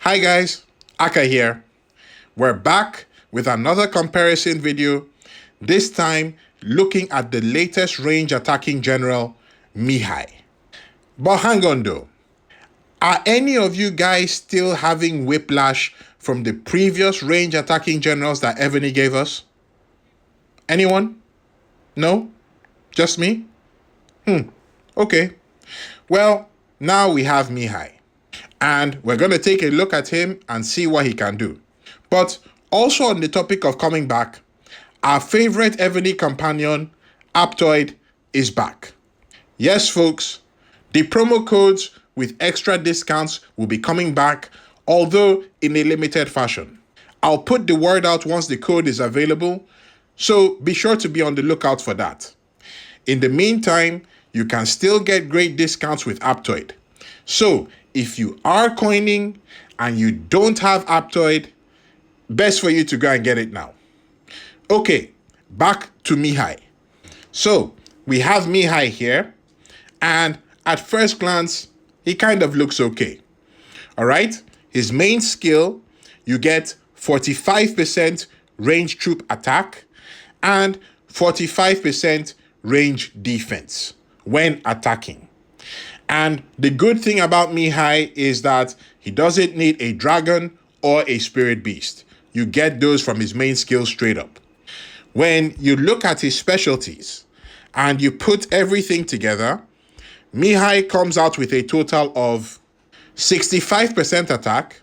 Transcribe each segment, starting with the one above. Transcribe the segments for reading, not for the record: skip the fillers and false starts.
Hi guys, Aka here. We're back with another comparison video, this time looking at the latest range attacking general, Mihai. But hang on though, are any of you guys still having whiplash from the previous range attacking generals that Evony gave us? Anyone? No? Just me? Okay. Well, now we have Mihai. And we're going to take a look at him and see what he can do. But also on the topic of coming back, our favorite Evony companion, Aptoid, is back. Yes, folks, the promo codes with extra discounts will be coming back, although in a limited fashion. I'll put the word out once the code is available, so be sure to be on the lookout for that. In the meantime, you can still get great discounts with Aptoid. So, if you are coining and you don't have Aptoid, best for you to go and get it now. Okay, back to Mihai. So, we have Mihai here, and at first glance, he kind of looks okay. All right, his main skill, you get 45% range troop attack and 45% range defense when attacking. And the good thing about Mihai is that he doesn't need a dragon or a spirit beast. You get those from his main skill straight up. When you look at his specialties and you put everything together, Mihai comes out with a total of 65% attack,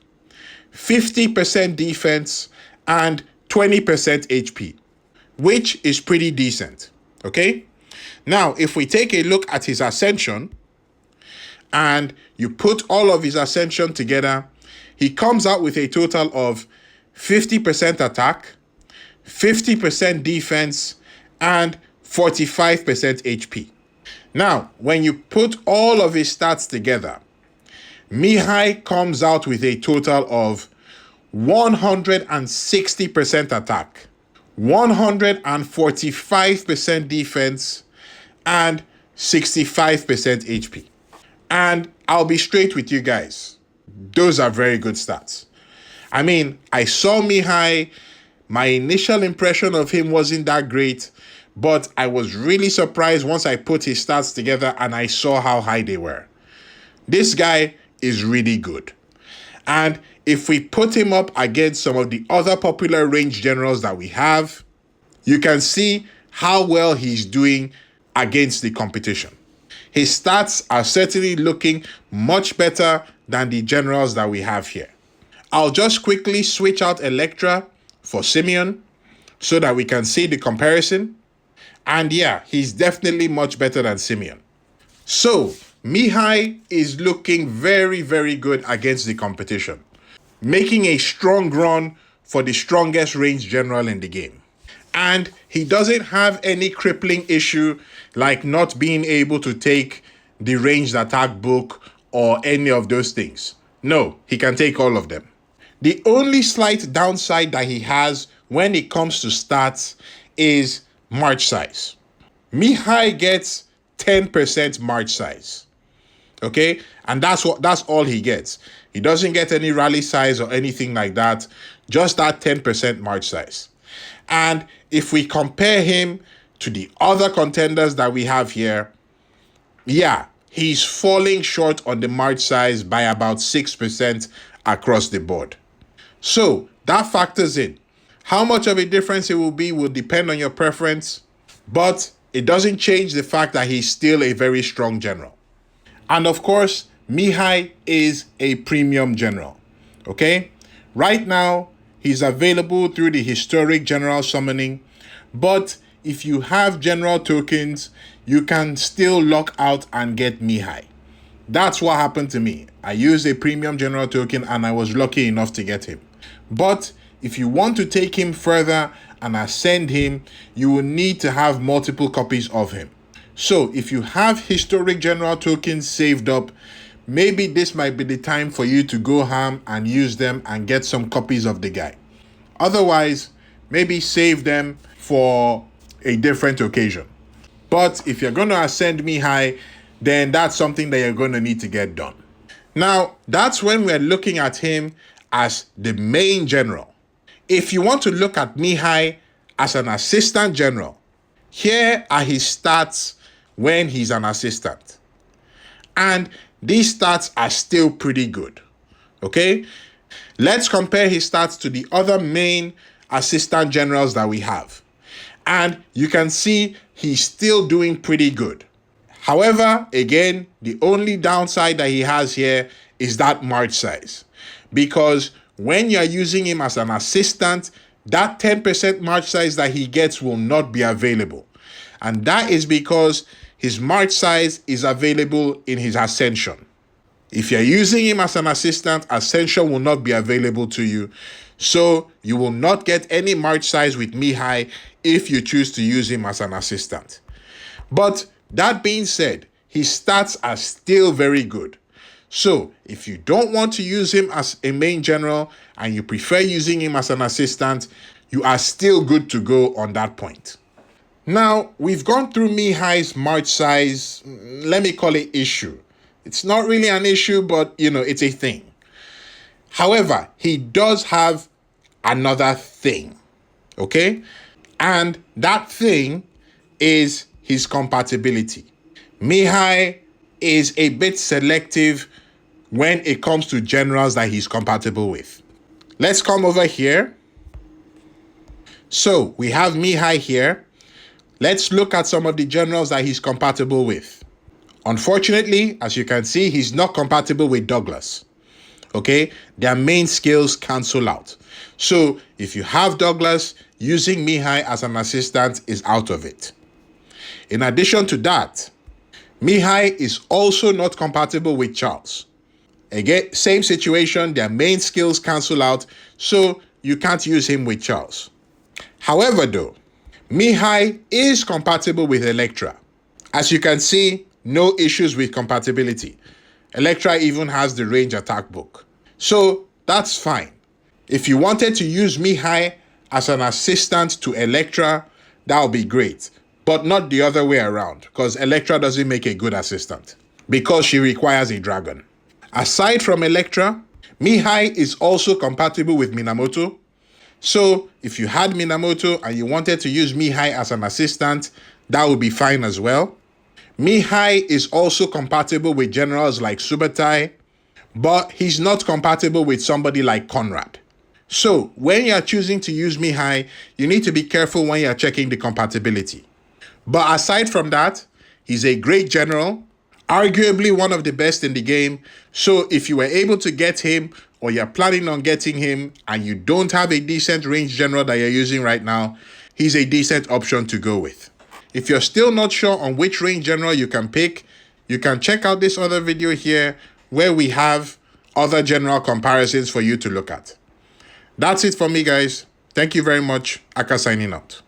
50% defense, and 20% HP, which is pretty decent, okay? Now, if we take a look at his ascension, and you put all of his ascension together, he comes out with a total of 50% attack, 50% defense, and 45% HP. Now, when you put all of his stats together, Mihai comes out with a total of 160% attack, 145% defense, and 65% HP. And I'll be straight with you guys. Those are very good stats. I mean, I saw Mihai. My initial impression of him wasn't that great, but I was really surprised once I put his stats together and I saw how high they were. This guy is really good. And if we put him up against some of the other popular range generals that we have, you can see how well he's doing against the competition. His stats are certainly looking much better than the generals that we have here. I'll just quickly switch out Electra for Simeon so that we can see the comparison. And yeah, he's definitely much better than Simeon. So, Mihai is looking very, very good against the competition, making a strong run for the strongest range general in the game. And he doesn't have any crippling issue like not being able to take the ranged attack book or any of those things. No, he can take all of them. The only slight downside that he has when it comes to stats is march size. Mihai gets 10% march size. Okay? And that's all he gets. He doesn't get any rally size or anything like that, just that 10% march size. And if we compare him to the other contenders that we have here, yeah, he's falling short on the march size by about 6% across the board. So that factors in. How much of a difference it will be will depend on your preference, but it doesn't change the fact that he's still a very strong general. And of course, Mihai is a premium general, okay? Right now, he's available through the historic general summoning, but if you have general tokens, you can still lock out and get Mihai. That's what happened to me. I used a premium general token and I was lucky enough to get him. But if you want to take him further and ascend him, you will need to have multiple copies of him. So if you have historic general tokens saved up, maybe this might be the time for you to go ham and use them and get some copies of the guy. Otherwise, maybe save them for a different occasion. But if you're going to ascend Mihai, then that's something that you're going to need to get done. Now, that's when we're looking at him as the main general. If you want to look at Mihai as an assistant general, here are his stats when he's an assistant. And these stats are still pretty good. Okay? Let's compare his stats to the other main assistant generals that we have. And you can see he's still doing pretty good. However, again, the only downside that he has here is that march size. Because when you're using him as an assistant, that 10% march size that he gets will not be available. And that is because his march size is available in his ascension. If you're using him as an assistant, ascension will not be available to you. So you will not get any march size with Mihai if you choose to use him as an assistant. But that being said, his stats are still very good. So if you don't want to use him as a main general and you prefer using him as an assistant, you are still good to go on that point. Now, we've gone through Mihai's march size, let me call it issue. It's not really an issue, but it's a thing. However, he does have another thing, okay? And that thing is his compatibility. Mihai is a bit selective when it comes to generals that he's compatible with. Let's come over here. So we have Mihai here. Let's look at some of the generals that he's compatible with. Unfortunately, as you can see, he's not compatible with Douglas. Okay, their main skills cancel out. So if you have Douglas, using Mihai as an assistant is out of it. In addition to that, Mihai is also not compatible with Charles. Again, same situation, their main skills cancel out, so you can't use him with Charles. However though, Mihai is compatible with Electra. As you can see, no issues with compatibility. Electra even has the range attack book. So that's fine. If you wanted to use Mihai as an assistant to Electra, that would be great. But not the other way around, because Electra doesn't make a good assistant, because she requires a dragon. Aside from Electra, Mihai is also compatible with Minamoto. So if you had Minamoto and you wanted to use Mihai as an assistant, that would be fine as well. Mihai is also compatible with generals like Subotai, but he's not compatible with somebody like Conrad. So when you're choosing to use Mihai, you need to be careful when you're checking the compatibility. But aside from that, he's a great general, arguably one of the best in the game. So if you were able to get him, or you're planning on getting him, and you don't have a decent range general that you're using right now, he's a decent option to go with. If you're still not sure on which range general you can pick, you can check out this other video here where we have other general comparisons for you to look at. That's it for me, guys. Thank you very much. Aka signing out.